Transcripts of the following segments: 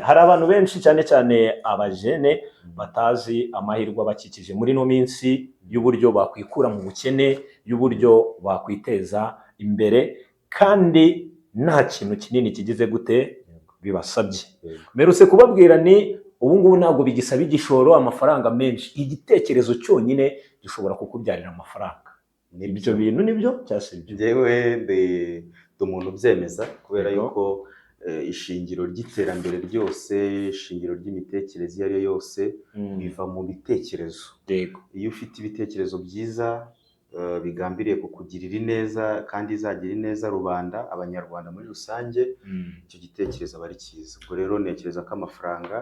hari abantu benshi cyane cyane abajene batazi amahirwe abakikije muri no minsi y'uburyo bakwikura mu bukene, y'uburyo bakwiteza imbere kandi nta kintu kinini kigize gute bibasabye. Merutse kubabwira ni ubu ngubu ntabwo bigisaba igishoro amafaranga menshi, igitekerezo cyonyine gishobora kukubyarira amafaranga. Ibyo bintu nibyo cyasibye. Njyewe ndi umuntu byemeza kubera yuko ishingiro ry'iterambere ryose, ishingiro ry'imitekerereze iyo ari yo yose biva mu bitekerezo. Iyo ufite ibitekerezo byiza bigambiriye kukugirira ineza kandi izagira ineza rubanda, abanyarwanda muri rusange, icyo gitekerezo aba ari cyiza. Ubwo rero ntekereza ko amafaranga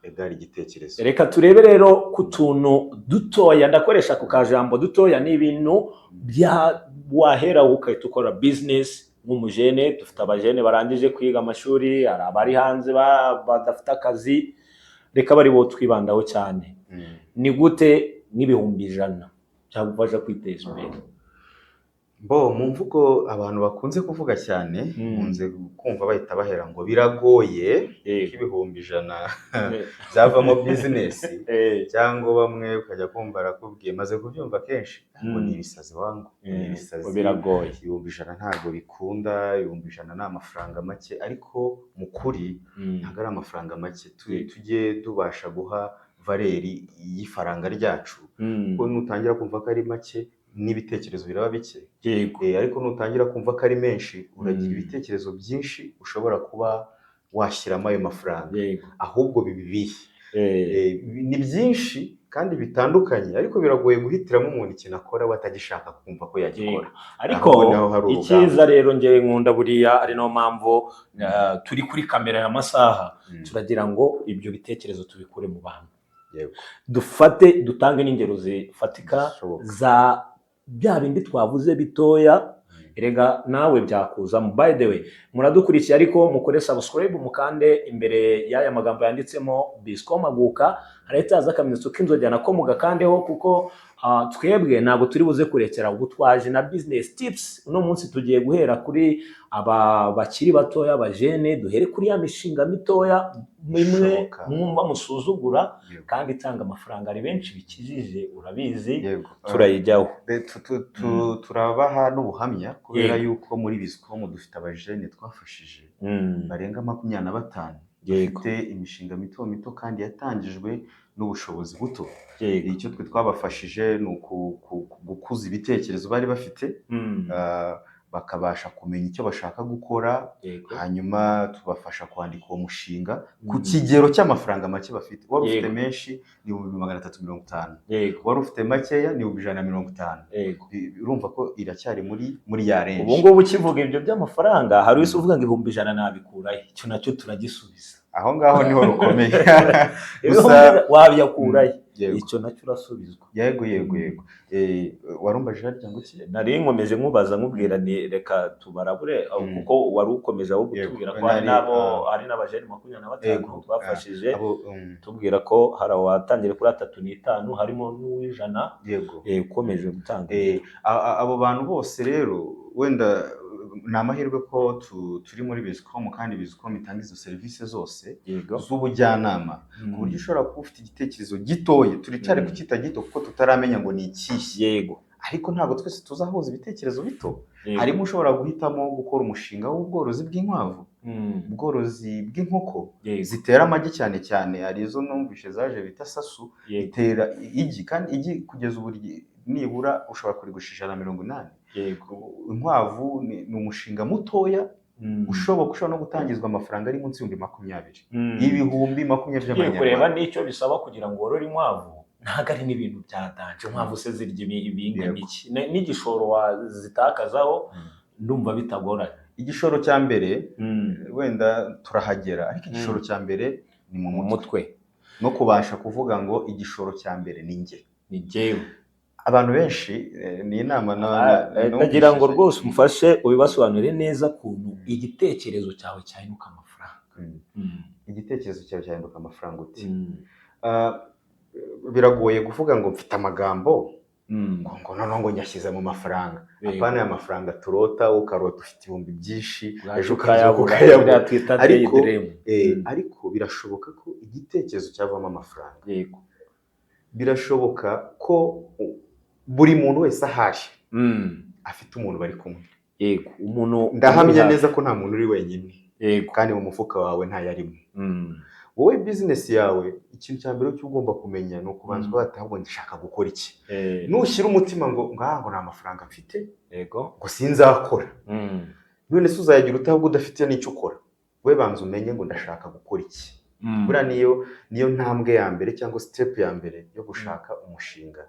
egari igitekerezo. Reka turebe rero ku tuntu dutoya, ndakoresha ku kajambo dutoya, ni ibintu wahera ukahita ukora business nk'umujene. Dufite abajene barangije kwiga amashuri, hari abari hanze badafite akazi, reka bari bo twibandaho cyane. Ni gute n'ibihumbi 100 cyagufasha kwiteza imbere? Mu mvugo abantu bakunze kuvuga cyane, munze kumva bahita bahera ngo biragoye ko ibihumbi 100 byavamo business, cyangwa bamwe ukajya kumva arakubwiye, maze kubyumva kenshi ngo ni ibisazi wangu, ni ibisazi, biragoye. Ibihumbi 100 ntabwo bikunda, ibihumbi 100 ni amafaranga make, ariko mu kuri ntabwo ari amafaranga make. Tujye tubasha guha valeri y'ifaranga ryacu, kuko nutangira kumva ko ari make n'ibitekerezo biraba bike, ariko nutangira kumva ko ari menshi uragira ibitekerezo byinshi ushobora kuba washyiramo ayo mafaranga. Ahubwo bibibihe ni byinshi kandi bitandukanye, ariko biragoye guhitiramo umuntu ikintu akora batagishaka kumva ko yagikora. Ariko icyiza rero ngewe nkunda buriya, ari no mpamvu turi kuri kamera y'amasaha, turagira ngo ibyo bitekerezo tubikure mu bantu, dufate dutange n'ingero zifatika za bya bindi twavuze bitoya. Erega nawe byakuzamo. By the way, muradukurikiye ariko mukore subscribe, mukande imbere y'aya magambo yanditsemo Bisco Maguka, harahita haza akamenyetso k'inzogera nako mugakandeho, kuko twebwe ntabwo turi buze kurekera ubu. Twaje na business tips uno munsi, tugiye guhera kuri aba bakiri batoya abajene, duhere kuri ya mishinga mitoya imwe mwumva musuzugura kandi itanga amafaranga ari benshi bikijije, urabizi turayijyaho. Turabaha n'ubuhamya kubera yuko muri Bisco dufite abajene twafashije barenga 25 bafite imishinga mito mito kandi yatangijwe n'ubushobozi buto. Icyo twe twabafashije ni gukuza ibitekerezo bari bafite, bakabasha kumenya icyo bashaka gukora, hanyuma tubafasha kwandika uwo mushinga ku kigero cy'amafaranga make bafite. Wari ufite menshi ni 350, wari ufite makeya ni 150. Urumva ko iracyari muri ya range. Ubu ngubu ukivuga ibyo by'amafaranga, hari wese uvuga ngo 100 nabikurahe, icyo nacyo turagisubiza. Aho ngaho niho rukomeye. Gusa wabiyakurahe, icyo nacyo urasubizwa. Yego. Warumbaje harya ngo iki? Nari nkomeje nkubaza nkubwira ni reka tubarabure, kuko wari ukomeje aho gutubwira ko hari n'abajene 25 twafashije, tubwira ko hari abatangiye kuri 35 harimo n'uw'100 ukomeje gutanga. Abo bantu bose rero wenda ni amahirwe ko turi muri Bisco, kandi Bisco itanga izo serivisi zose z'ubujyanama, ku buryo ushobora kuba ufite igitekerezo gitoya. Turicyari kucyita gito kuko tutaramenya ngo ni ikihe, ariko ntabwo twese tuzahuza ibitekerezo bito. Harimo ushobora guhitamo gukora umushinga w'ubworozi bw'inkwavu, ubworozi bw'inkoko zitera amagi cyane cyane, ari izo numvishe zaje bita sasu, itera igi, kandi igi kugeza ubu nibura ushobora kurigurisha 180. Inkwavu ni umushinga mutoya ushobora no gutangizwa amafaranga ari munsi y'ibihumbi 20 kureba n'icyo bisaba kugira ngo worore inkwavu. Ntago ari n'ibintu byadanje. Inkwavu se zirya ibingana iki, n'igishoro wazitakazaho ndumva bitagoranye. Igishoro cya mbere wenda turahagera, ariko igishoro cya mbere ni mu mutwe, no kubasha kuvuga ngo igishoro cya mbere ni njyewe. Abantu benshi ni inama nagira ngo rwose umfashe ubibasobanurire neza kuntu igitekerezo cyawe cyahinduka amafaranga. Igitekerezo cyawe cyahinduka amafaranga uti? Biragoye kuvuga ngo mfite amagambo ngo noneho nyashyize mu mafaranga, apana ya mafaranga turota ukarota ufite ibihumbi byinshi ejo ukayabura. Ariko birashoboka ko igitekerezo cyavamo amafaranga. Birashoboka ko buri muntu wese ahari afite umuntu bari kumwe. Ndahamya neza ko nta muntu uri wenyine, kandi mu mufuka wawe ntayarimo. Wowe business yawe ikintu cya mbere cyo ugomba kumenya no kubanza ahubwo ndashaka gukora iki. Nushyira umutima ngo nta mafaranga mfite, ngo sinzakora, none se uzayagira utahabwo udafite n'icyo ukora. We banza umenye ngo ndashaka gukora iki. Bura niyo ntambwe ya mbere cyangwa step ya mbere yo gushaka umushinga.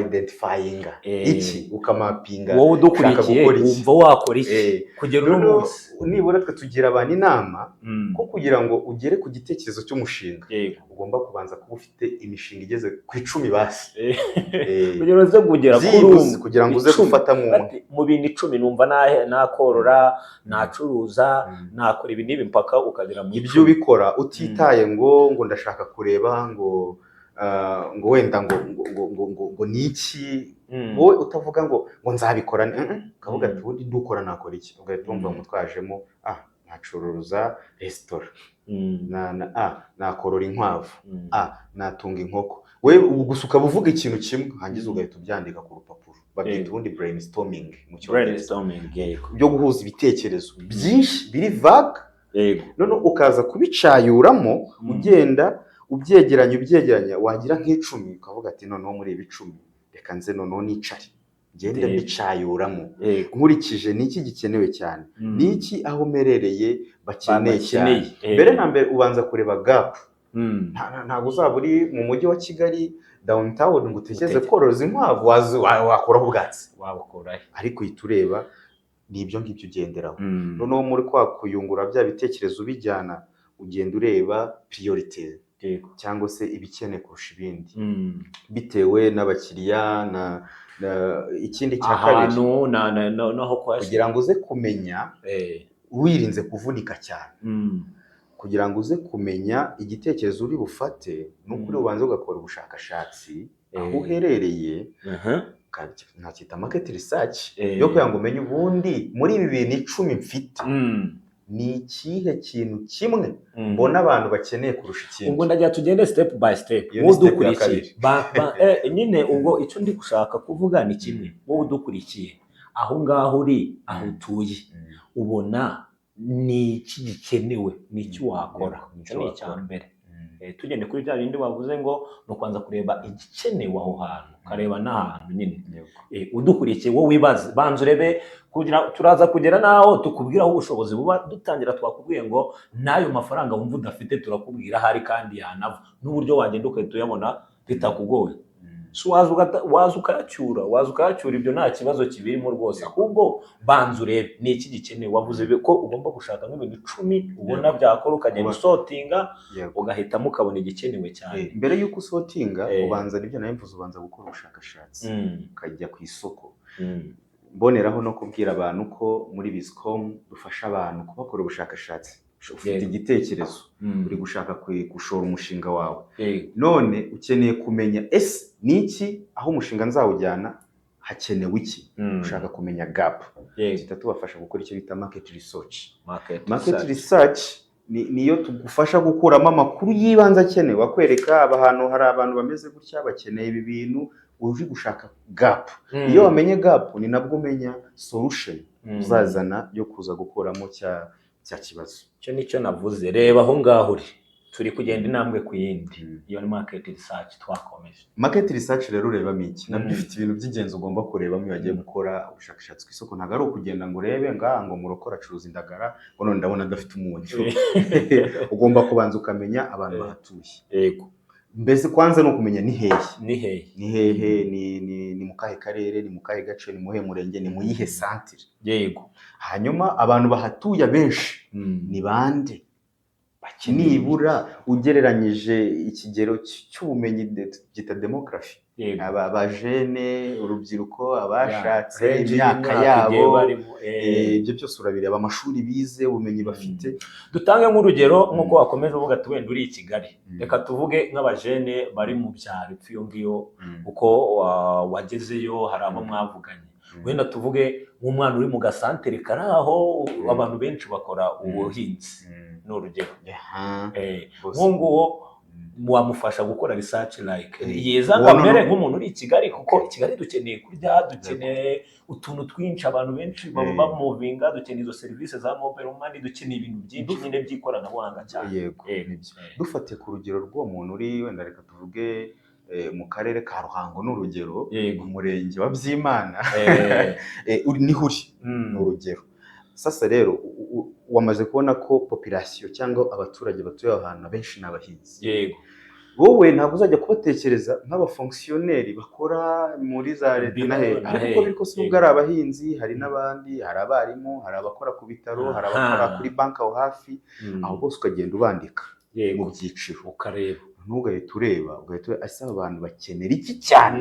Identifying iki ukamapinga wowe udukurikiye wumva wakora iki kugera uno munsi. Nibura twe tugira abantu inama ko kugira ngo ugere ku gitekerezo cy'umushinga ugomba kubanza kuba ufite imishinga igeze ku 10 basi kugira uze kugera kugira ngo uze gufata mu bintu 10 numva nakorora, nacuruza, nakora ibi nibi mpaka ukagera mu ibyo bikora utitaye ngo ndashaka kureba ngo wenda ngo niki. Wowe utavuga ngo nzabikora, ukavuga ati ubundi ndukora nakora iki. Ugahita wumva mutwajemo nacuruza restaurant, nakorora inkwavu, natunga inkoko. We gusa ukaba uvuga ikintu kimwe hangiza ugahita ubyandika ku rupapuro. Babyita ubundi brainstorming mu cyongereza, byo guhuza ibitekerezo byinshi biri vague. None ukaza kubicayuramo ugenda ubyegeranya wagira nk'icumi, ukavuga ati noneho muri ibi 10 reka nze noneho nicare ngende mbicayuramo nkurikije niki gikenewe cyane, niki aho merereye bakeneye cyane. Mbere na mbere ubanza kureba gap. Ntago uzaba uri mu mujyi wa Kigali downtown ngo utegeze koroza inkwavu wakora ubwatsi wabukora, ariko itureba ni ibyo ngibyo ugenderaho. Noneho muri kwa kuyungura bya bitekerezo bijyana ugenda ureba priority cyangwa se ibikeneye kurusha ibindi bitewe n'abakiriya ikindi cya kabiri kugira ngo uze kumenya wirinze kuvunika cyane. Kugira ngo uze kumenya igitekerezo uri bufate n'ukuri ubanza ugakora ubushakashatsi aho uherereye, ntakita market research yo kugira ngo umenye ubundi muri ibi bintu 10 mfite ni ikihe kintu kimwe mbona abantu bakeneye kurusha ikindi. Ubwo ndagira tugende step by step. Wowe udukurikiye nyine ubwo icyo ndi gushaka kuvuga ni kimwe. Wowe udukurikiye aho ngaho uri, aho utuye, ubona ni iki gikenewe, ni iki wakora. Icyo ni icya mbere. Tugende kuri bya bindi wavuze ngo no kwanza kureba igikenewe aho hantu, ukareba n'ahantu nyine. Udukurikiye wowe wibaze, banza urebe kugira turaza kugera naho tukubwira aho ubushobozi buba. Dutangira twakubwiye ngo nayo mafaranga wumva udafite turakubwira hari kandi yanava n'uburyo wagenda ukahita uyabona bitakugoye. Waza ukayacyura ibyo nta kibazo kibirimo rwose, ahubwo banza urebe ni iki gikenewe. Wavuze ko ugomba gushaka nk'ibintu 10 ubona byakora, ukagenda usotinga ugahitamo ukabona igikenewe cyane. Mbere y'uko usotinga ubanza nibyo nayo mvuze, ubanza gukora ubushakashatsi ukajya ku isoko. Mboneraho no kubwira abantu ko muri Bizcom dufasha abantu kubakora ubushakashatsi. Ufite igitekerezo uri gushaka gushora umushinga wawe, none ukeneye kumenya niki aho umushinga nzawujyana hakenewe iki. Ushaka kumenya gap, tubafasha gukora icyo bita market research. Market research niyo tugufasha gukuramo amakuru yibanze akenewe, akwereka ahantu hari abantu bameze gutya bakeneye ibi bintu, uje gushaka gap. Iyo wamenye gap ni nabwo umenya solution uzazana yo kuza gukuramo cya kibazo. Cyo nicyo navuze, reba aho ngaho uri, turi kugenda intambwe ku yindi. Iyo ni market research twakomeje. Market research rero ureba miki nabyo ufite ibintu by'ingenzi ugomba kureba mu yagiye gukora ubushakashatsi ku isoko. Ntago ari ukugenda ngo urebe ngo murokora acuruza indagara ngo none ndabona adafite umunyu. Ugomba kubanza ukamenya abantu bahatuye. Mbese kwanza no kumenya ni hehe ni mu kahe karere, ni mu kahe gace, ni muhe murenge, ni mu yihe centre. Hanyuma abantu bahatuye benshi ni bande nibura ugereranyije ikigero cy'ubumenyi gita demography abajene urubyiruko abashatse imyaka yabo ibyo byose urabireba amashuri bize ubumenyi bafite. Dutange nk'urugero nk'uko wakomeje uvuga ati wenda uri i Kigali, reka tuvuge nk'abajene bari mu byaro iyo ngiyo uko wagezeyo hari abo mwavuganye, wenda tuvuge nk'umwana uri mu gasantere kari aho abantu benshi bakora ubuhinzi ni urugero, nk'uwo wamufasha gukora research like yeza kamere nk'umuntu uri i Kigali, kuko i Kigali dukeneye kurya, dukeneye utuntu twinshi, abantu benshi baba muvinga, dukeneye izo serivisi za mobile money, dukeneye ibintu byinshi nyine by'ikoranabuhanga cyane. Yego dufatiye ku rugero rw'uwo muntu uri wenda reka tuvuge mu karere ka Ruhango n'urugero, mu murenge wa Byimana niho uri ni urugero. Sasa rero wamaze kubona ko population cyangwa abaturage batuye ahantu benshi n'abahinzi. Yego. Wowe ntabwo uzajya kubatekereza nk'abafonctionnaire bakora muri za leta na he, ariko biriko si ubwo ari abahinzi, hari n'abandi, hari abarimu, hari abakora ku bitaro, hari abakora kuri banki aho hafi, aho bose ukagenda ubandika mu byiciro ukareba, ntugahita ureba ugahita asaba abantu bakenera iki cyane.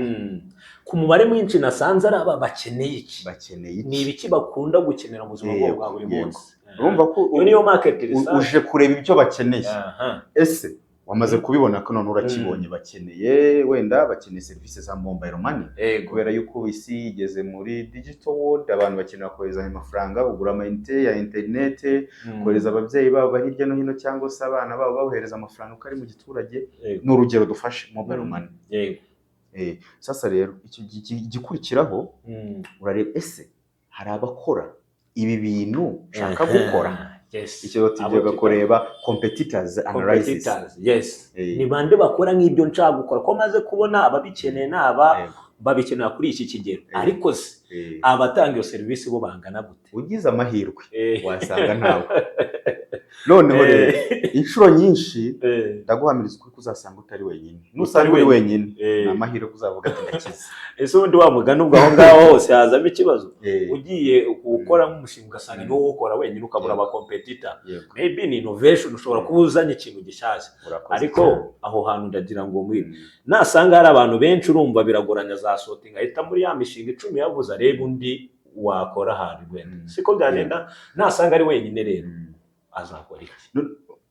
Ku mubare mwinshi nasanze ari aba bakeneye iki, ni ibiki bakunda gukenera mu buzima bwabo bwa buri munsi. Urumva ko niyo market research uje kureba ibyo bakeneye. Ese wamaze kubibona ko none urakibonye bakeneye, wenda bakeneye serivisi za mobile money kubera yuko isi igeze muri digital world, abantu bakenera kohereza amafaranga, ugura amayinite ya internet, kohereza ababyeyi babo bari hirya no hino cyangwa se abana babo babohereza amafaranga uko ari mu giturage. Ni urugero dufashe mobile money. Sasa rero icyo gikurikiraho urareba ese hari abakora ibi bintu shaka gukora. Icyo tujyaga kureba competitors analysis. Ni bande bakora nk'ibyo nshaka gukora, ko maze kubona ababikeneye n'aba babikenera kuri iki kigero, ariko se abatanga iyo serivisi bo bangana gute? Ugize amahirwe wasanga ntawe. Noneho rero inshuro nyinshi ndaguhamiriza ko uzasanga utari wenyine. Nusanga uri wenyine ni amahirwe uzavuga ati ndakize. Ese undi wamugana ubwo aho ngaho hose hazamo ikibazo. Ugiye gukora nk'umushinga ugasanga ni wowe ukora wenyine ukabura aba competitor, maybe ni innovation ushobora kubuzanya ikintu gishyashya, ariko aho hantu ndagira ngo mwire nasanga hari abantu benshi urumva biragoranya za sorting, ahita muri ya mishinga 10 yavuze areba undi wakora ahantu wenda siko byagenda. Nasanga ari wenyine rero azakora iki?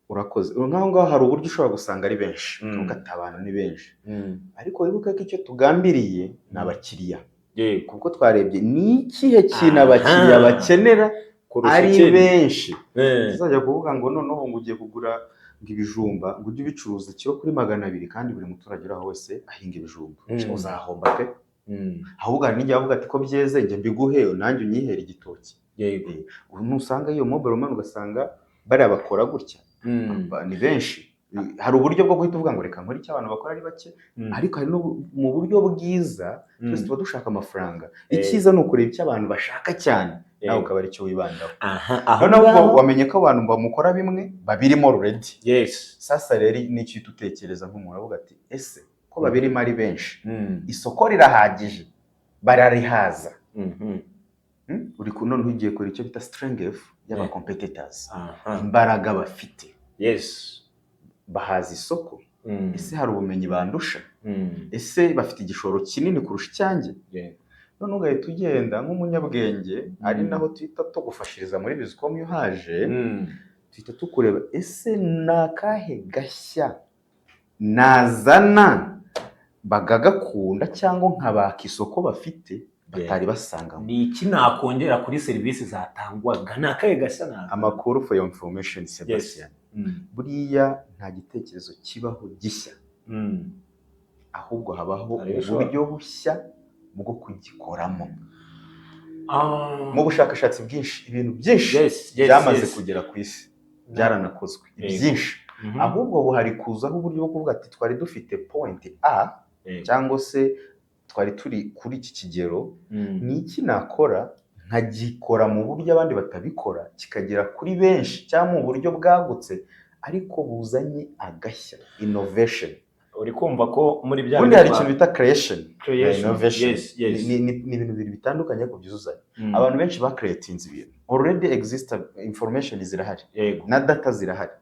Urakoze. Nkaho ngaho hari uburyo ushobora gusanga ari benshi, ugata abantu ni benshi, ariko wibuka ko icyo tugambiriye ni abakiriya. Kuko twarebye ni ikihe kintu abakiriya bakenera ari benshi. Tuzajya kuvuga ngo noneho ngo ugiye kugura ibijumba ngo ujye ubicuruza kiro kuri 200 kandi buri muturage uraho wese ahinga ibijumba, uzahomba pe. Ahubwo nijye avuga ati ko byeze njye mbiguhe nanjye unyihera igitoki. Nusanga iyo mobile money ugasanga bari abakora gutya ni benshi. Hari uburyo bwo guhita uvuga ngo reka nkore icyo abantu bakora ari bake, ariko hari no mu buryo bwiza twese tuba dushaka amafaranga. Icyiza ni ukureba icyo abantu bashaka cyane nawe ukaba ari cyo wibandaho. Noneho wamenye ko abantu bamukora bimwe babirimo already. Sasa rero n'icyo tutekereza nk'umuntu avuga ati ese ko babirimo ari benshi, isoko rirahagije, bararihaza. Uri kuno ntugiye kuri icyo bita strength y'aba competitors, imbaraga bafite. Bahaza isoko. Ese hari ubumenyi bandusha? Ese bafite igishoro kinini kurusha icyanjye? None ugahita ugenda nk'umunyabwenge, ari naho twita tugufashiriza muri Bizcom iyo haje, twita tukureba ese nakahe gashya nazana bagagakunda cyangwa nkabaka isoko bafite batari basanga. Ni iki nakongera kuri serivisi zatangwaga? Nakahe gashya naza? Amakuru for your information Sebastian. Buriya nta gitekerezo kibaho gishya, ahubwo habaho uburyo bushya bwo kugikoramo. Mu bushakashatsi bwinshi ibintu byinshi byamaze kugera ku isi, byaranakozwe byinshi, ahubwo ubu hari kuzaho uburyo bwo kuvuga ati twari dufite point A cyangwa se twari turi kuri iki kigero, ni iki nakora nkagikora mu buryo abandi batabikora kikagera kuri benshi cyangwa mu buryo bwagutse ariko buzanye agashya, innovation. uri kumva ko muri bya ubundi hari ikintu bita creation innovation yes, yes. ni ibintu bibiri bitandukanye ku byuzuzanya abantu benshi ba creatinze ibintu already exist information zirahari na data zirahari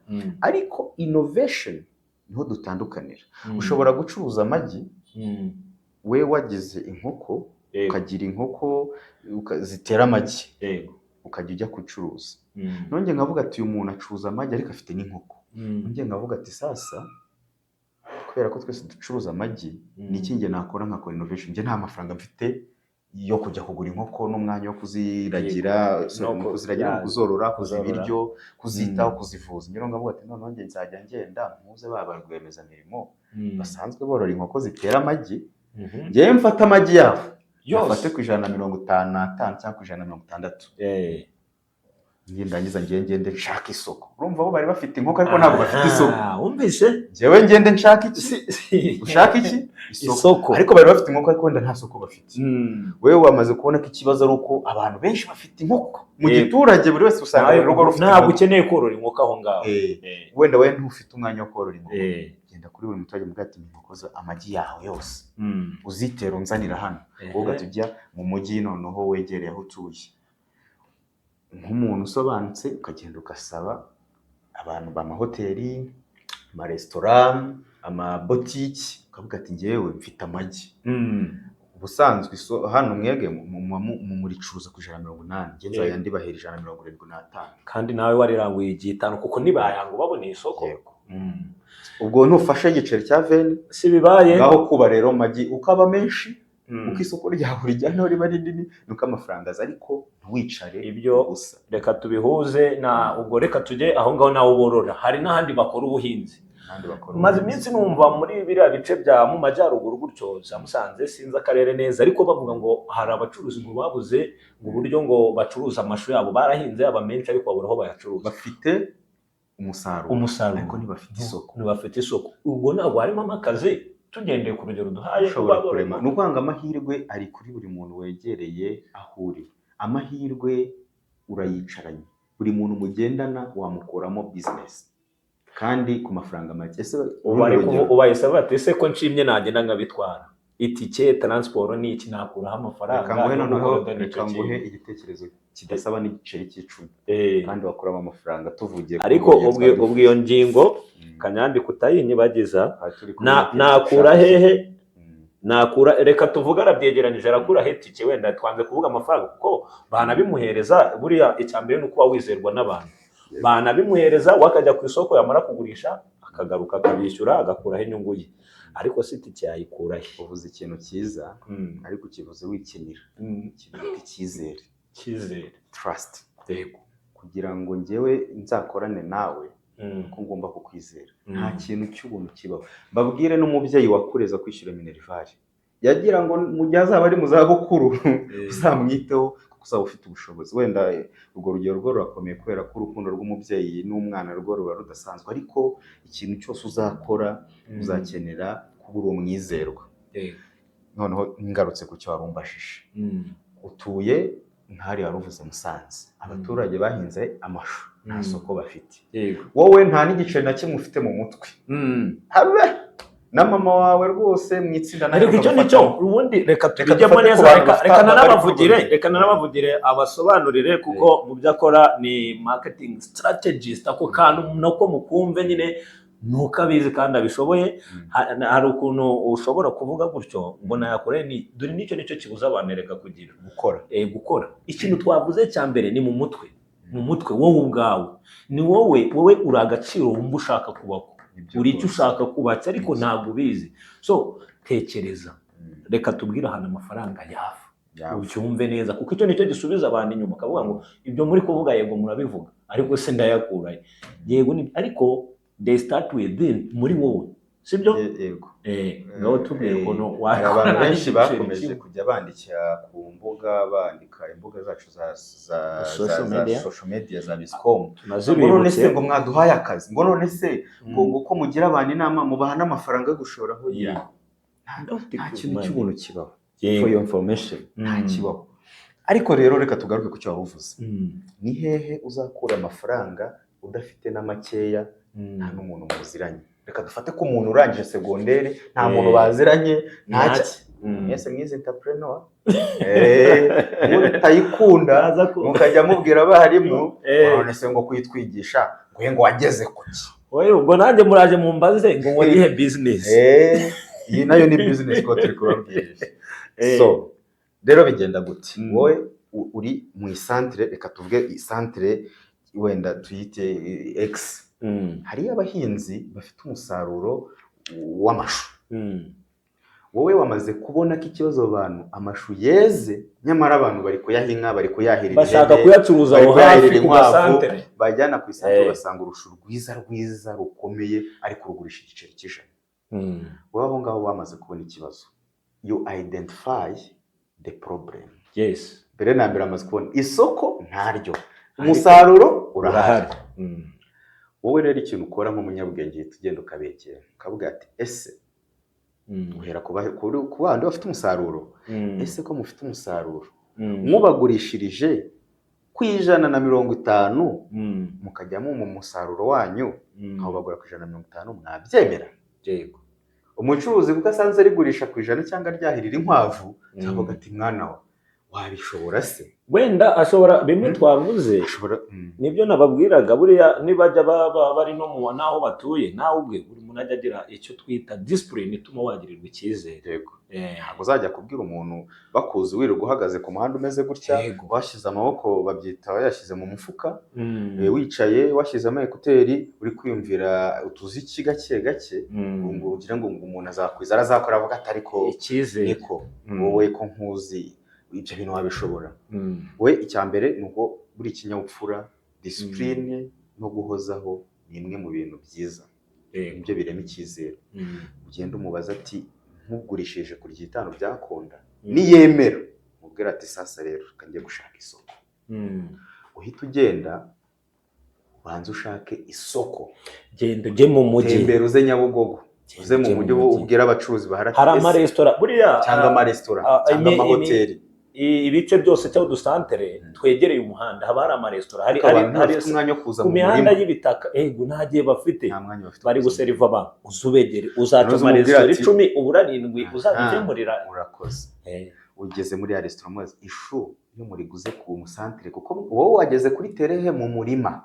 ariko innovation niho dutandukanira ushobora gucuruza amagi we wagize inkoko ukagira inkoko zitera amagi ukajya ujya kucuruza none nkavuga ati uyu muntu acuruza amagi ariko afite n'inkoko none nkavuga ati sasa kubera ko twese ducuruza amagi niki nge nakora nkakora innovation nge nta mafaranga mfite yo kujya kugura inkoko n'umwanya wo kuziragira no kuzorora kuzibiryo kuzitaho kuzivuza ngero ngavuga ati none nge nzajya ngenda muze babarwemeza mirimo basanzwe borora inkoko zitera amagi nge mfata amagi yabo yofate ku 155 cyangwa ku 160 ndangiza ngende nshaka isoko urumva bo bari bafite inkoko ariko ntabwo bafite isoko wumvise jewe ngende nshaka iki ushaka iki isoko ariko bari bafite inkoko ariko wenda nta soko bafite wewe wamaze kubona ko ikibazo ari uko abantu benshi bafite inkoko mu giturage buri wese usanga urugo rufite ntabwo ukeneye korora inkoko aho ngaho wenda wewe ntufite umwanya wo korora inkoko genda kuri buri muturage mugati inkoko amagi yawe yose uzitero nzanira hano wowe gatujya mu mujyi noneho wegereye aho utuye nk'umuntu usobanutse ukagenda ugasaba abantu b'amahoteli amaresitora amabotiki ukavuga ati ngewe mfite amagi ubusanzwe hano mwege muricuruza ku 180 ngenza yandi bahera 175 kandi nawe wariranguye igitano kuko nibayanga babone isoko ubwo ntufashe igiceri cya veni si bibaye ngaho kuba rero amagi ukaba menshi uko isoko ryawe rijyana riba rinini nuko amafaranga aza ariko ntiwicare ibyo gusa reka tubihuze na ubwo reka tujye aho ngaho nawe borora hari n'ahandi bakora ubuhinzi maze iminsi numva muri biriya bice bya mu majyaruguru gutyo za Musanze sinzi akarere neza ariko bavuga ngo hari abacuruzi ngo babuze ngo uburyo ngo bacuruza amashu yabo barahinze aba menshi ariko babura aho bayacuruza bafite umusaruro ariko ntibafite isoko ubwo ntabwo harimo amakazi tugendeye ku rugero duhaye ushobora kurema ni ukwanga amahirwe ari kuri buri muntu wegereye aho uri amahirwe urayicaranye buri muntu mugendana wamukuramo business kandi ku mafaranga make ese ubayise bate se ko nshimye nagenda nkabitwara itike transport ni iki nakuraho amafaranga reka nguhe igitekerezo kidasaba n'igiceri cy'icumi kandi wakuramo amafaranga tuvugiye ariko ubwo iyo ngingo kanyandi kutayinyibagiza nakura hehe nakura reka tuvuga arabyegeranije arakura hetike wenda twanze kuvuga amafaranga kuko banabimuhereza buriya icyambere no kuba wizerwa n'abantu banabimuhereza wakajya ku isoko yamara kugurisha akagaruka akabishyura agakuraho inyungu ye ariko siti cyayikura he uvuze ikintu cyiza ariko kivuze wikinira icyizere trust kugira ngo njyewe nzakorane nawe ko ngomba kukwizera nta kintu cy'ubuntu kibaho mbabwire n'umubyeyi wakureza kwishyura minerivare yagira ngo mu gihe azaba ari mu zabukuru uzamwiteho uzaba ufite ubushobozi wenda urwo rugero rwo rurakomeye kubera ko urukundo rw'umubyeyi n'umwana rwo ruba rudasanzwe ariko ikintu cyose uzakora uzakenera kuba uri umwizerwa noneho ngarutse ku cyo warumbashije utuye ntari waruvuze Musanze abaturage bahinze amashu nta soko bafite wowe nta n'igiceri na kimwe ufite mu mutwe habe na mama wawe rwose mwitsinda ariko icyo nicyo ubundi reka tubijyemo neza reka nanabavugire abasobanurire kuko mu byo akora ni marketing strategist ako kantu nako mukumve nyine nuko abizi kandi abishoboye hari ukuntu ushobora kuvuga gutyo mbona yakore ni dore nicyo kibuza abantu reka kugira gukora ikintu twavuze cya mbere ni mu mutwe wowe ubwawe ni wowe uri agaciro wumva ushaka kubaho uri icyo ushaka kubatsa ariko ntabwo ubizi so tekereza reka tubwire ahantu amafaranga yava ubyumve neza kuko icyo nicyo gisubiza abantu inyuma ukavuga ngo ibyo muri kuvuga yego murabivuga ariko se ndayakuraye yego ariko they start within muri wowe sibyo yego ngaho tubwire ukuntu abantu benshi bakomeje kujya bandikira ku mbuga bandika imbuga zacu za social media za Biscom none se ngo mwaduhaye akazi ngo none se ngo ko mugira abantu inama mubaha n'amafaranga yo gushoraho nta kintu cy'ubuntu kibaho for your information nta kibaho ariko rero reka tugaruke ku cyo wavuze ni hehe uzakura amafaranga udafite na makeya nta n'umuntu muziranye reka dufate ko umuntu urangije segonderi nta muntu baziranye ntacyo mwese mwize entrepreneur utayikunda mukajya mubwira abarimu none se ngo kwitwigisha ngo wageze kuki ubwo nanjye muraje mumbaze ngo nkore business iyi nayo ni business ko turi kubabwirisha. So rero bigenda gute wowe uri mu isantere, reka tuvuge isantere wenda tuyite X, hari abahinzi bafite umusaruro w'amashu. Wowe wamaze kubona ko ikibazo abantu amashu yeze, nyamara abantu bari kuyahinga, bari kuyahirira, bashaka kuyacuruza aho hafi ku santere, bajyana ku isantere basanga urushu rwiza rukomeye ariko rugurisha igiceri cy'ijana. Wowe aho ngaho wamaze kubona ikibazo, you identify the problem. Yes. Mbere na mbere amaze kubona isoko ntaryo, umusaruro urahari. Wowe rero ikintu ukora nk'umunyabwenge tugenda ukabegera ukavuga ati ese uhera ku bandi bafite umusaruro, ese ko mufite umusaruro mubagurishirije ku 150 mukajyamo mu musaruro wanyu aho bagura ku 150 mwabyemera? Yego. Umucuruzi kuko asanze rigurisha ku 100 cyangwa ryahirira inkwavu cyangwa ati mwana wa wabishobora se? Wenda ashobora bimwe twavuze, nibyo nababwiraga, buriya nibajya bari no mu naho batuye nawe ubwe buri muntu ajya agira icyo twita discipline ituma wagirirwa icyizere. Yego. Ntabwo uzajya kubwira umuntu bakuzi wirirwa uhagaze ku muhanda umeze gutya, washyize amaboko babyita yashyize mu mufuka, wicaye washyizemo ekuteri uri kwiyumvira utuziki gake gake, ngo ugira ngo umuntu azakwiza arazakora avuga ati ariko icyizere niko wowe ko nkuzi ibyo bintu wabishobora. We icyambere nuko buri kinyabupfura, discipline no guhozaho ni imwe mu bintu byiza ibyo birema icyizere. Ugenda umubaza ati nkugurishije kuri 5 byakunda, niyemera mubwira ati sasa rero kangiye gushaka isoko. Uhita ugenda ubanza ushake isoko, genda uje mu mujyi, tembera uze Nyabugogo, uze mu mujyi ubwira abacuruzi bahari hari amaresitora buriya cyangwa amaresitora cyangwa amahoteli, ibice byose cyangwa udusantere twegereye umuhanda haba hari amaresitora, hari umwanya wo kuza mu mihanda y'ibitaka. Ntagiye bafite bari guseriva abantu, uzubegere uzaca amaresitora 10 ubura 7 uzabigemurira. Urakoze. Ugeze muri ya resitora muzi ishu yo muri guze ku musantere, kuko wowe wageze kuri terehe mu murima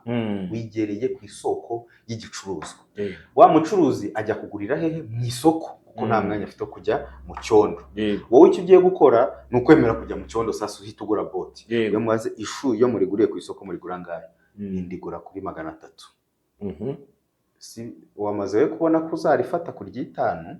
wigereye ku isoko y'igicuruzwa. Wa mucuruzi ajya kugurira hehe? Mu isoko, kuko nta mwanya afite kujya mu cyondo. Wowe icyo ugiye gukora ni ukwemera kujya mu cyondo, sasa uhita ugura boti. Iyo mubaze ishu yo muri guriye ku isoko muri gura ngahe? Ndigura kuri 300. Si wamaze kubona ko uzarifata kuri 5.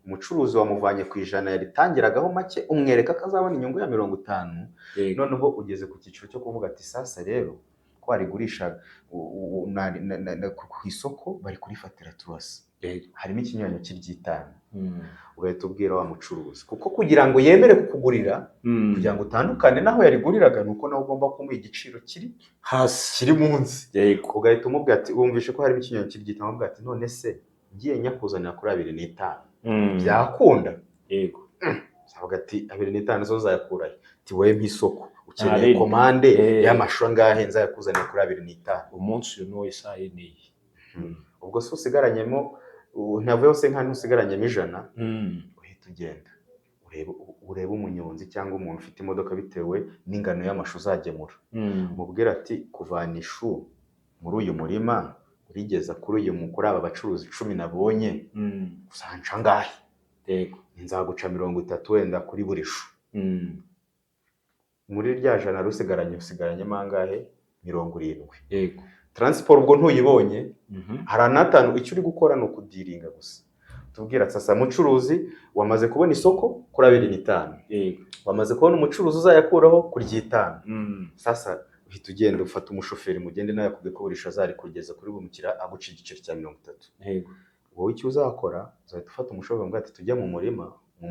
Umucuruzi wamuvanye ku 100 yaritangiragaho make, umwereka ko azabona inyungu ya 50. Noneho ugeze ku cyiciro cyo kuvuga ati sasa rero ko arigurisha ku isoko bari kurifatira turose, harimo ikinyuranyo cy'R5. Ugahita ubwira wa mucuruzi, kuko kugira ngo yemere kukugurira, kugira ngo utandukane naho yariguriraga, nuko nawe ugomba kumuha igiciro kiri hasi, kiri munsi. Ugahita umubwira ati wumvishe ko harimo ikinyuranyo cy'R5, umubwira ati none se ngiye nyakuzanira kuri 250 byakunda? Yego. Savuga ati 250 zo zayakuraye, ati wowe nk'isoko ukeneye komande y'amashu angahe nzayakuzanira kuri 250 umunsi uyu isaha ni. Ubwo se usigaranyemo ntavuye hose nka ntusigaranyemo 100, uhita ugenda urebe umunyonzi cyangwa umuntu ufite imodoka bitewe n'ingano y'amashu uzagemura, mubwira ati kuvana ishu muri uyu murima urigeza kuri aba bacuruzi 10 nabonye uzanca ngahe? Yego. Nzaguca 30 wenda kuri buri shu. Muri rya jana usigaranye mangahe? 70. Yego. Transport ubwo ntuyibonye, haranatanu icyo uri gukora no kudiringa gusa. Tubwira sasa mucuruzi wamaze kubona isoko kuri 250. Yego. Wamaze kubona umucuruzi uzayakuraho kuri 5. Sasa uhita ugenda ufata umushoferi mugende nawe yakubwiye ko burisha azari kugeza kuri bumukira aguca igiceri cya 30. Yego. Wowe icyo uzakora uzahita ufata umushoferi ngo ati tujya mu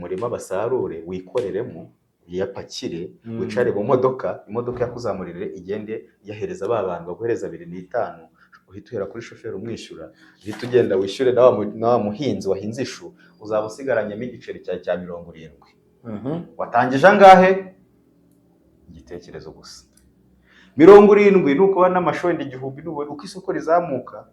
murima basarure, wikoreremo yapakire, wicare mu modoka, imodoka yakuzamurire igende yahereza abantu baguhereza 250. Uhita uhera kuri shoferi umwishyura, uhita ugenda wishyure na muhinzi wahinze ishu, uzaba usigaranyemo igiceri cya 70. Watangije angahe? Igitekerezo gusa 70 nuko wana amashwende 1000 n'ubu uko isoko rizamuka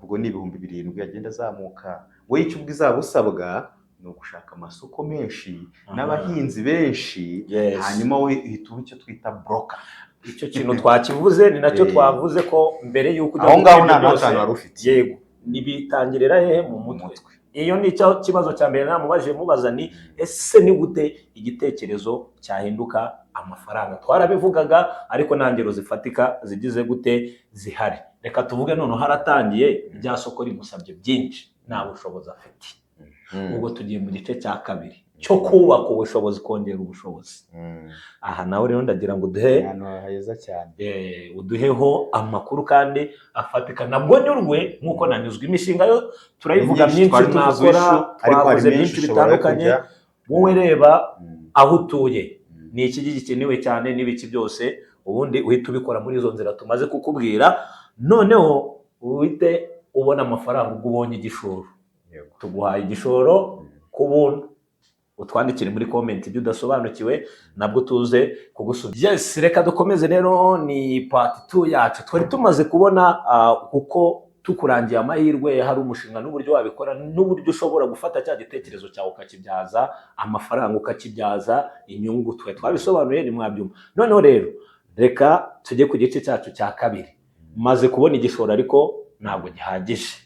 ubwo ni 7,000 agenda azamuka. Wowe icyo ubwiza busabwa ni ugushaka amasoko menshi n'abahinzi benshi, hanyuma we uhita uba icyo twita broker. Icyo kintu twakivuze ni nacyo twavuze ko mbere y'uko ujya aho ngaho nta ntacyo wari ufite. Yego, nibitangirira hehe mu mutwe. Iyo ni cyo kibazo cya mbere namubajije mubaza ni ese ni gute igitekerezo cyahinduka amafaranga. Twarabivugaga ariko nta ngero zifatika zigize gute zihari. Reka tuvuge none haratangiye rya soko rimusabye byinshi nta bushobozi afite. Ubwo tugiye mu gice cya kabiri cyo kubaka ubushobozi, kongera ubushobozi. Aha nawe rero ndagira ngo duhe ahantu heza cyane, uduheho amakuru kandi afatika nabwo nyurwe nk'uko nanyuzwe. Imishinga yo turayivuga myinshi twakora, twakoze byinshi bitandukanye. Wowe reba aho utuye ni iki gikenewe cyane n'ibiki byose, ubundi uhita ubikora muri izo nzira tumaze kukubwira. Noneho uhite ubona amafaranga ubwo ubonye igishoro. Tuguhaye igishoro ku buntu. Utwandikire muri comment ibyo udasobanukiwe nabwo tuze kugusubiza. Yes, reka dukomeze rero, ni part 2 yacu. Twari tumaze kubona uko tukurangiye amahirwe hari umushinga n'uburyo wabikora, n'uburyo ushobora gufata cya gitekerezo cyawe ukakibyaza amafaranga, ukakibyaza inyungu. Twabisobanuye ni mwabyumva. Noneho rero reka tujye ku gice cyacu cya kabiri. Maze kubona igishoro ariko ntabwo gihagije.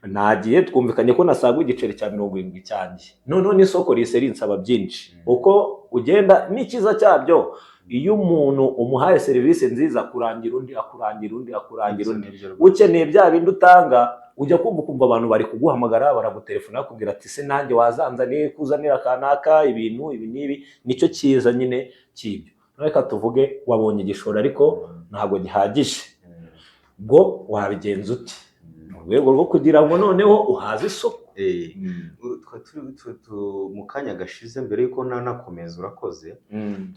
Nagiye twumvikanye ko nasagwa igiceri cya 70 cyanjye. Noneho n'isoko rise rinsaba byinshi. Uko ugenda n'ikiza cyabyo, iyo umuntu umuhaye serivisi nziza akurangira undi, ukeneye bya bindi utanga, ujya kumva abantu bari kuguhamagara, baragutelefona bakubwira ati se nanjye wazanzaniye kuzanira kanaka ibintu ibi nibi. Nicyo cyiza nyine cyibyo. Reka tuvuge wabonye igishoro ariko ntabwo gihagije. Bwo wabigenza uti rwego rwo kugira ngo noneho uhaze isoko? Mu kanya gashize mbere yuko nanakomeza urakoze,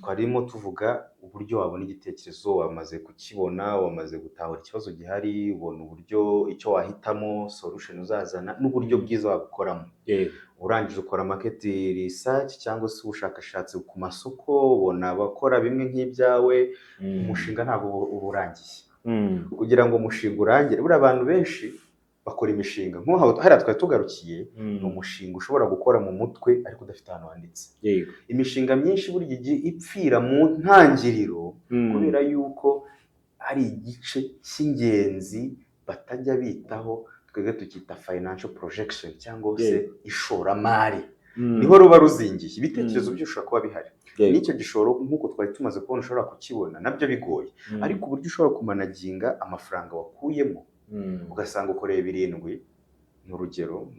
twarimo tuvuga uburyo wabona igitekerezo, wamaze kukibona, wamaze gutahura ikibazo gihari, ubona uburyo icyo wahitamo, solution uzazana n'uburyo bwiza wagukoramo. Urangije ukora market research cyangwa se ubushakashatsi ku masoko, ubona abakora bimwe nk'ibyawe, umushinga ntabwo uburangiye. Kugira ngo umushinga urangire, buri abantu benshi bakora imishinga nk'aho hari twari tugarukiye, ni umushinga ushobora gukora mu mutwe ariko udafite ahantu wanditse. Imishinga myinshi burya igiye ipfira mu ntangiriro kubera yuko hari igice cy'ingenzi batajya bitaho, twebwe tukita financial projection cyangwa se ishoramari. Niho ruba ruzingiye, ibitekerezo byo ushobora kuba bihari. N'icyo gishoro nk'uko twari tumaze kubona ushobora kukibona nabyo bigoye, ariko uburyo ushobora kumanaginga amafaranga wakuyemo ugasanga ukoreye 7, mu rugero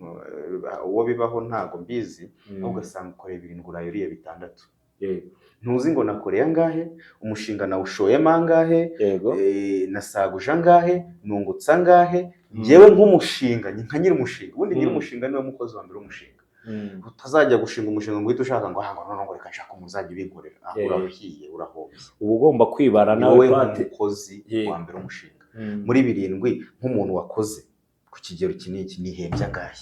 uwo bibaho ntago mbizi, ugasanga ukoreye 7 urayuriye 6. Ntuzi ngo nakoreye angahe, umushinga nawushoyemo angahe, nasaguje angahe, nungutse angahe. Yewe nk'umushinga nka nyiri umushinga, ubundi nyiri umushinga niwe mukozi wa mbere w'umushinga. Utazajya gushinga umushinga ngo uhite ushaka ngo ngo reka nshaka umuzajya ubinkorera, urahiye urahombye. Uba ugomba kwibara nawe umukozi wa mbere w'umushinga. Muri 7 nk'umuntu wakoze ku kigero kiniki nihembye angahe,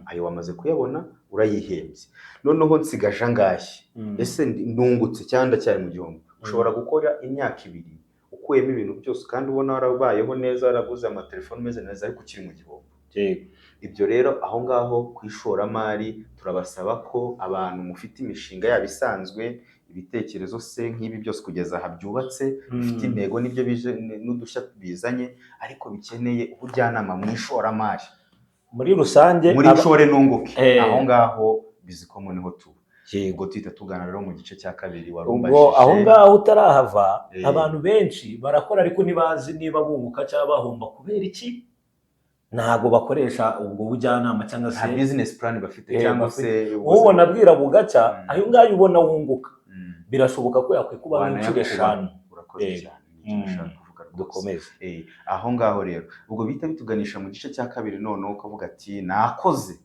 ayo wamaze kuyabona urayihembye. Noneho nsigaje angahe, ese ndungutse cyangwa cyari mu gihombo. Ushobora gukora imyaka 2 ukuyemo ibintu byose kandi ubona warabayeho neza, waraguze amatelefone meze neza ariko ukiri mu gihombo. Ibyo rero aho ngaho ku ishoramari turabasaba ko abantu mufite imishinga yabisanzwe, ibitekerezo se nk'ibi byose kugeza aha byubatse, bifite intego n'ibyo bije n'udushya bizanye, ariko bikeneye ubujyanama mu ishoramari muri rusange, muri nshore nunguke. Aho ngaho bizikomo niho tu ubwo twita tugana rero mu gice cya kabiri warumbashije. Ubwo aho ngaho utarahava, abantu benshi barakora ariko ntibazi niba bunguka cyangwa bahomba kubera iki. Ntago bakoresha ubwo bujyanama cyangwa se business plan bafite, cyangwa se ubona bwira bugaca ayo ngayo ubona wunguka. Birashoboka ko yakwikuba n'inshuro 5. Urakoze cyane, nicyo kuvuga. Dukomeze aho ngaho rero, ubwo bita bituganisha mu gice cya kabiri. Noneho ukavuga ati nakoze,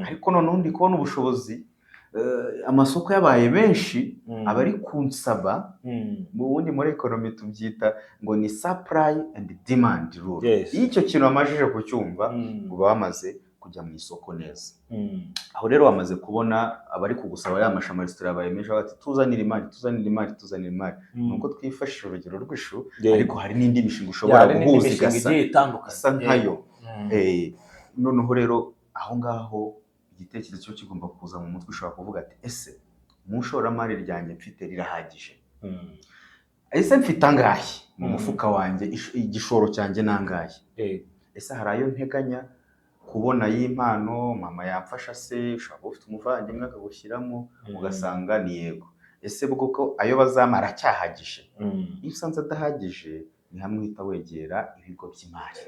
ariko noneho ndi kubona ubushobozi, amasoko yabaye menshi, abari kunsaba. Mu bundi muri economy tubyita ngo ni supply and demand rule. Icyo kintu amajije kucyumva uba wamaze kujya mu isoko neza. Aho rero wamaze kubona abari kugusaba ya mashamarisitora yabaye menshi, bati tuzanira imari. Nuko twifashisha urugero rw'ishu, ariko hari n'indi mishinga ushobora guhuza igasa nkayo. noneho rero aho ngaho igitekerezo cyo kigomba kuza mu mutwe, ushobora kuvuga ati ese mu ishoramari ryanjye mfite rirahagije? Ese mfite angahe mu mufuka wanjye, igishoro cyanjye nangahe? Ese hari ayo nteganya kubona y'impano mama yamfasha se, ushobora kuba ufite umuvandimwe akagushyiramo ugasanga ni yego. Ese bwoko ayo bazamara cyahagije? Iyo usanze adahagije ni hamwe uhita wegera ibigo by'imari.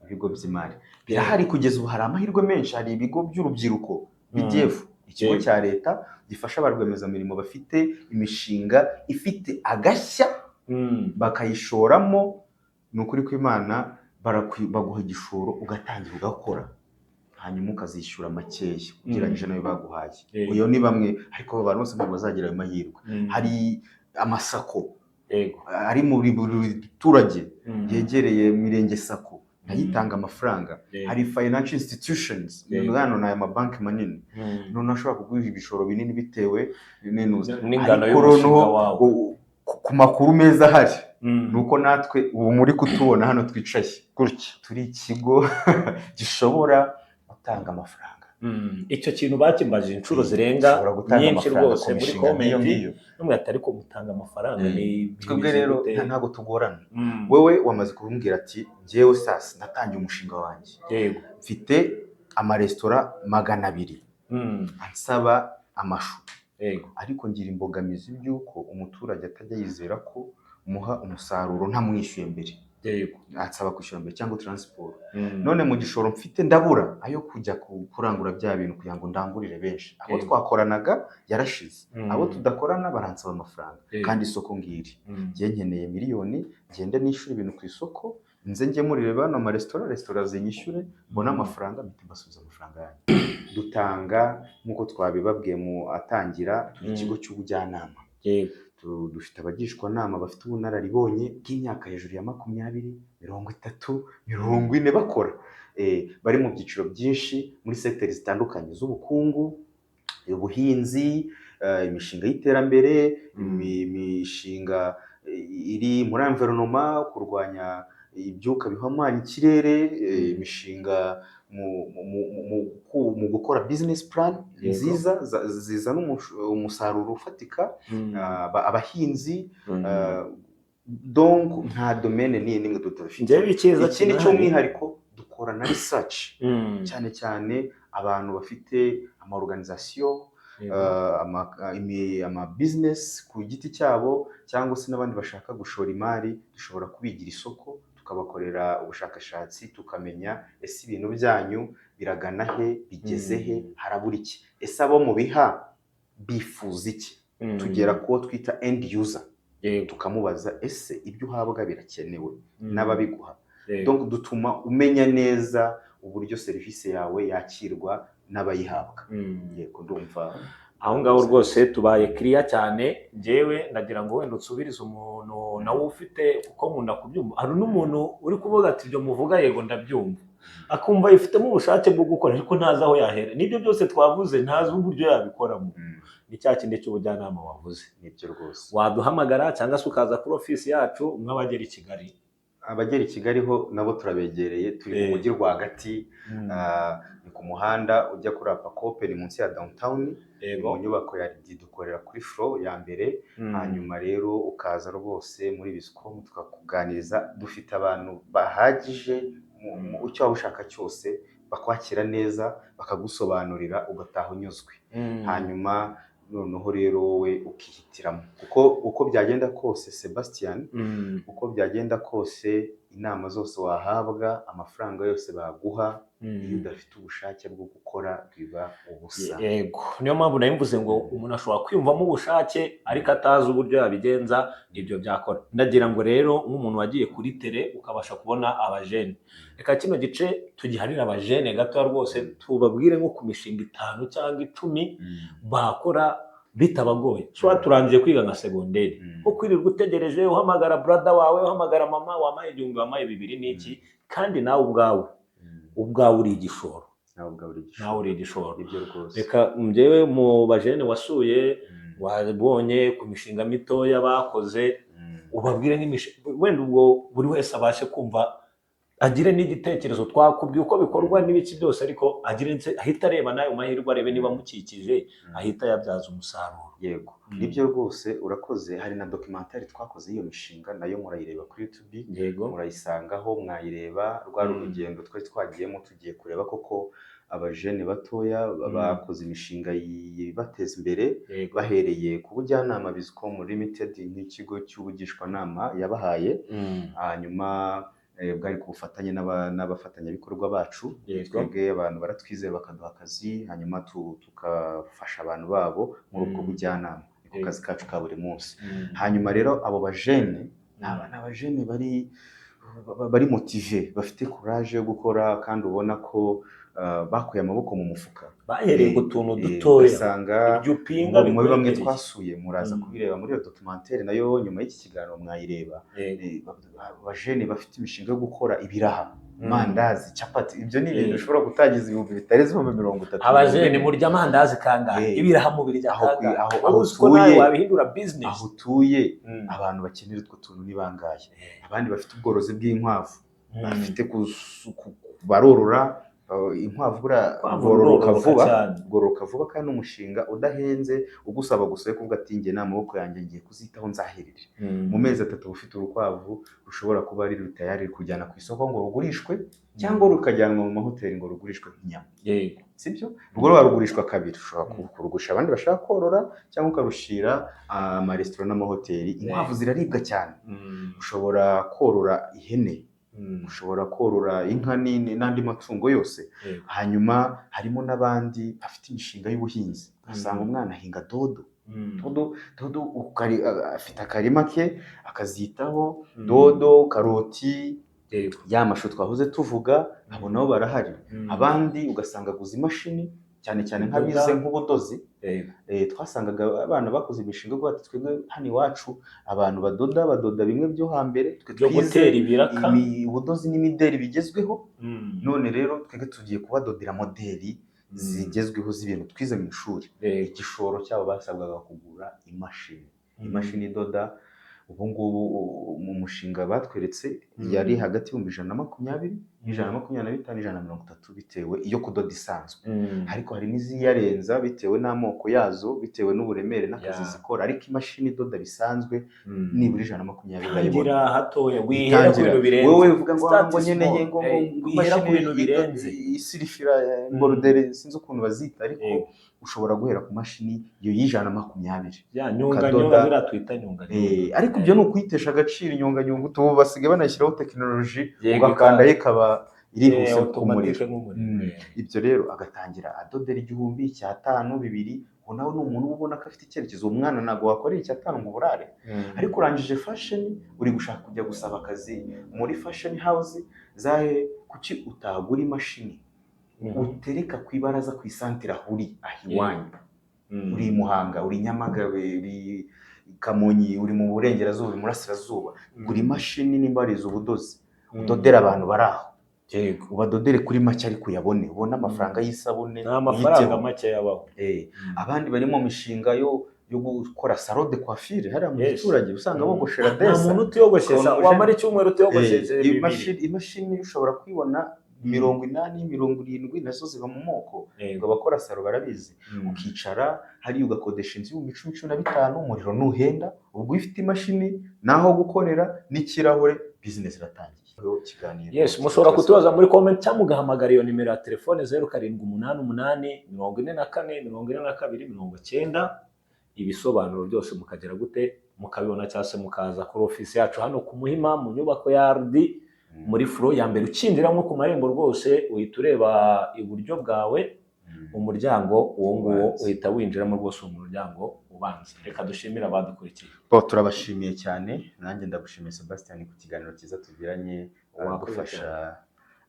Ibigo by'imari birahari kugeza ubu, hari amahirwe menshi. Hari ibigo by'urubyiruko BDF, ikigo cya leta gifasha ba rwiyemezamirimo bafite imishinga ifite agashya bakayishoramo. Ni ukuri kw'Imana baguha igishoro ugatangira ugakora, hanyuma ukazishyura makeya ugereranyije nayo baguhaye. Uyo ni bamwe, ariko abantu bose ntabwo bazagira ayo mahirwe. Hari amasako ari muri buri baturage yegereye Mirenge Sako, ayitanga amafaranga. Hari financial institutions, hano ni aya mabanki manini, noneho ashobora kuguha ibishoro binini bitewe n'ingano y'umushinga wawe. Ku makuru meza ahari nuko natwe ubu muri kutubona hano twicaye gutya, turi ikigo gishobora gutanga amafaranga. Icyo kintu bakimbajije inshuro zirenga nyinshi rwose muri komenti, n'umwe atari ko mutanga amafaranga. Twebwe rero ntabwo tugorana. Wewe wamaze kumbwira ati njyewe sasa natangiye umushinga wanjye, mfite amaresitora 200 ansaba amashu, ariko ngira imbogamizi by'uko umuturage atajya yizera ko muha umusaruro ntamwishyuye mbere, ansaba kwishyura mbere cyangwa transport. None mu gishoro mfite ndabura ayo kujya kurangura bya bintu kugira ngo ndangurire benshi. Abo twakoranaga yarashize, abo tudakorana baransaba amafaranga, kandi isoko ngiri ngiye nkeneye miliyoni, ngende nishyura ibintu ku isoko, nze ngemurire bano amaresitora zinyishyure, mbona amafaranga mpite mbasubiza amafaranga yanjye. Dutanga nk'uko twabibabwiye mu atangira, turi ikigo cy'ubujyanama. Dufite abagishwanama bafite ubunararibonye bw'imyaka hejuru ya 20, 30, 40 bakora, bari mu byiciro byinshi muri secteurs zitandukanye z'ubukungu, ubuhinzi, imishinga y'iterambere, imishinga iri muri environnement, kurwanya ibyuka bihumanya ikirere, imishinga mu gukora business plan nziza zizana umusaruro ufatika, abahinzi. Donc nta domaine n'imwe tutafite. Ikindi cyo mwihariko dukora na research, cyane cyane abantu bafite ama organisation, ama business ku giti cyabo, cyangwa se n'abandi bashaka gushora imari. Dushobora kubigira isoko, tukabakorera ubushakashatsi, tukamenya ese ibintu byanyu biragana he, bigeze he, harabura iki, ese abo mu biha bifuza iki. Tugera ko twita end user, tukamubaza ese ibyo uhabwa birakenewe n'ababiguha. Donc dutuma umenya neza uburyo serivisi yawe yakirwa n'abayihabwa. Yego, ndumva aho ngaho rwose tubaye clear cyane. Njyewe ndagira ngo wenda usubirize umuntu nawe ufite, kuko nkunda kubyumva. Hari n'umuntu uri kuvuga ati ibyo muvuga yego ndabyumva, akumva yifitemo ubushake bwo gukora, ariko ntazi aho yahera. Nibyo byose twavuze, ntazi uburyo yabikoramo. Ni cya kindi cy'ubujyanama wavuze. Nibyo rwose. Waduhamagara cyangwa se ukaza kuri ofisi yacu, mw'abagera i Kigali. Abagera i Kigali ho nabo turabegereye, turi mu mujyi rwagati, ni ku muhanda ujya kuri Apacope, ni munsi ya downtown, mu nyubako ya dukorera kuri floor ya mbere. Hanyuma rero ukaza rwose muri Bizcom tukakuganiriza. Dufite abantu bahagije, icyo waba ushaka cyose bakwakira neza, bakagusobanurira, ugataha unyuzwe. Hanyuma noneho rero wowe ukihitiramo, kuko uko byagenda kose Sebastian, uko byagenda kose inama zose wahabwa, amafaranga yose baguha, iyo udafite ubushake bwo gukora biba ubusa. Yego, niyo mpamvu narimvuze ngo umuntu ashobora kwiyumvamo ubushake ariko atazi uburyo yabigenza, ibyo byakora. Ndagira ngo rero nk'umuntu wagiye kuri tele ukabasha kubona abajene, reka kino gice tugiharira abajene gato rwose, tubabwire nko ku mishinga 5 cyangwa 10 bakora bitabagoye. Shwa turangije kwiga nka segonderi, ko kwirirwa utegereje uhamagara brother wawe, uhamagara mama wamaye 1,000 wamaye 2,000 n'iki, kandi nawe ubwawe uri igishoro. Nawe uri igishoro. Reka njyewe mu bajene wasuye, wabonye ku mishinga mitoya bakoze, ubabwire nk'imishinga wenda ubwo buri wese abashe kumva agire n'igitekerezo twakubwiye uko bikorwa n'ibiki byose, ariko ahita areba n'ayo mahirwe, arebe niba amukikije ahita yabyaza umusaruro. Yego, nibyo rwose urakoze. Hari na documentary twakoze iyo mishinga, nayo murayireba kuri YouTube, murayisangaho, mwayireba. Rwari urugendo twari twagiyemo tugiye kureba koko abajene batoya bakoze imishinga bateza imbere bahereye ku bujyanama Bizcom Limited nk'ikigo cy'ubugishwanama yabahaye, hanyuma bwari ku bufatanye n'abafatanyabikorwa bacu. Twebwe abantu baratwizera bakaduha akazi, hanyuma tukafasha abantu babo muri ubwo bujyanama, niko kazi kacu ka buri munsi. Hanyuma rero abo bajene ni abajene bari motive, bafite courage yo gukora, kandi ubona ko bakuye amaboko mu mufuka, bahereye ku tuntu dutoya. Usanga muri bamwe twasuye, muraza kubireba muri iyo documentary, nayo nyuma y'iki kiganiro mwayireba. Abajene bafite imishinga yo gukora ibiraha, mandazi, capati. Ibyo ni ibintu ushobora gutangiza ibihumbi bitarenze 30. Abajene murya amandazi kangahe, ibiraha mubirya kangahe, aho utuye wabihindura business. Aho utuye abantu bakenera utwo tuntu ni bangahe? Abandi bafite ubworozi bw'inkwavu, bafite barorora inkwavu, bwororoka vuba, kandi umushinga udahenze ugusaba gusa yo kuvuga ati njye n'amaboko yanjye ngiye kuzitaho nzahirire. Mu mezi 3 ufite urukwavu rushobora kuba ari rutayari kujyana ku isoko ngo rugurishwe, cyangwa rukajyanwa mu mahoteli ngo rugurishwe nk'inyama. Sibyo? Ubwo rwarugurishwa kabiri, ushobora kurugurisha abandi bashaka korora, cyangwa ukarushira amaresitora n'amahoteli. Inkwavu ziraribwa cyane. Ushobora korora ihene, ushobora korora inka n'andi matungo yose. Hanyuma harimo n'abandi bafite imishinga y'ubuhinzi, usanga umwana ahinga dodo, afite akarima ke akazitaho, dodo, karoti, ya mashu twahoze tuvuga, abo nabo barahari. Abandi ugasanga aguze imashini, cyane cyane nk'abize nk'ubudozi. Twasangaga abana bakoze imishinga ngo twebwe hano iwacu abantu badoda bimwe byo hambere, byo gutera ibiraka, ubudozi n'imideri bigezweho. None rero twebwe tugiye kubadodera modeli zigezweho z'ibintu twize mu ishuri. Igishoro cyabo basabwaga kugura imashini idoda. Ubu ngubu mu mushinga batweretse yari hagati y'U120, Ü125, Ü130 bitewe iyo kudoda isanzwe. Ariko hari n'iziyarenza bitewe n'amoko yazo, bitewe n'uburemere n'akazi zikora. Ariko imashini idoda bisanzwe nibura 120 urayibona. Hatoya wihera ku bintu birenze. Wowe uvuga ngo nyeneye ngo wihera ku bintu birenze, isirifira bordere sinzi ukuntu bazita, ariko ushobora guhera ku mashini iyo y'120. Ya nyunga biratwita nyunga. Ariko ibyo ni ukwitesha agaciro. Inyunga ubu basigaye banashyiraho tekinoloji, ugakanda ikaba irihuse kumurika. Ibyo rero agatangira adodera 1000, 500, 200. Ubu nawe ni umuntu ubona ko afite icyerekezo. Umwana ntabwo wakorera 500 ngo uburare. Ariko urangije fashion, uri gushaka kujya gusaba akazi muri fashion house zahe, kuki utagura imashini utereka ku ibaraza ku isantire ahuri ahiwanyu? Uri Muhanga, uri Nyamagabe, uri Kamonyi, uri mu burengerazuba, uri murasirazuba, gura imashini nimbariza ubudozi, udodera abantu baraho. Ubadodere kuri make ariko uyabone, ubone amafaranga y'isabune. Amafaranga make yabaho. Abandi bari mu mishinga yo gukora salon de coiffure hari mu giturage, usanga bogoshera desa. Nta muntu utiyogosheza, wamara icyumweru utiyogosheze. Imashini ushobora kwibona 80, 70 nazo ziba mu moko. Ngo abakora salon barabizi. Ukicara hari ugakodesha inzu y'U15, umuriro nuhenda, ubwo ifite imashini naho gukorera n'ikirahure, business iratangiye. Yes, mushobora kutubaza muri comment cyangwa mugahamagara iyo nimero ya telefone 0788 44 42 90. Ibisobanuro byose mukagera gute mukabibona, cyase mukaza kuri office yacu hano ku Muhima mu nyubako ya RD muri floor ya mbere. Ukinjiramo ku marembo rwose uhita ureba iburyo bwawe umuryango uwo nguwo, uhita winjiramo rwose umuryango ubanza. Reka dushimira abadukurikiye. Turabashimiye cyane. Nanjye ndagushimiye Sebastian ku kiganiro cyiza tugiranye, wagufasha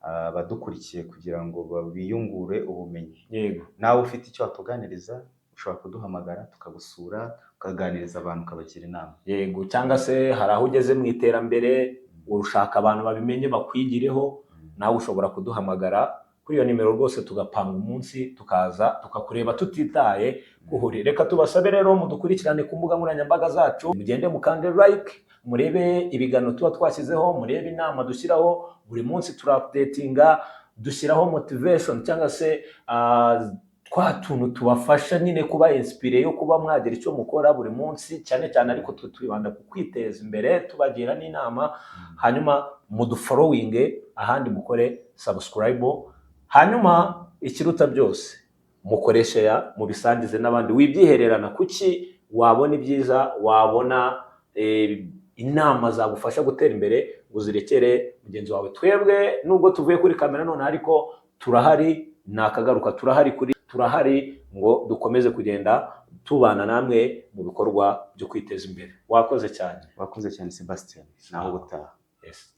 abadukurikiye kugira ngo biyungure ubumenyi. Yego, nawe ufite icyo watuganiriza ushobora kuduhamagara tukagusura, ukaganiriza abantu, ukabagira inama. Yego, cyangwa se hari aho ugeze mu iterambere urushaka abantu babimenye bakwigireho, nawe ushobora kuduhamagara kuri iyo nimero rwose tugapanga umunsi tukaza tukakureba tutitaye kuhuri. Reka tubasabe rero mudukurikirane ku mbuga nkoranyambaga zacu, mugende mukande like, murebe ibiganiro tuba twashyizeho, murebe inama dushyiraho buri munsi, turapdatinga, dushyiraho motivation cyangwa se twa tuntu tubafasha nyine kuba inspire yo kuba mwagira icyo mukora buri munsi, cyane cyane ariko twibanda ku kwiteza imbere, tubagira n'inama. Hanyuma mudufollowing, ahandi mukore subscribe, hanyuma ikiruta byose mukoreshe ya mubisangize n'abandi, wibyihererana. Kuki wabona ibyiza, wabona inama zagufasha gutera imbere, uzirekere mugenzi wawe. Twebwe nubwo tuvuye kuri kamera none ariko turahari, nakagaruka, turahari ngo dukomeze kugenda tubana namwe mu bikorwa byo kwiteza imbere. Wakoze cyane Sebastien, naho gutaha. Yes.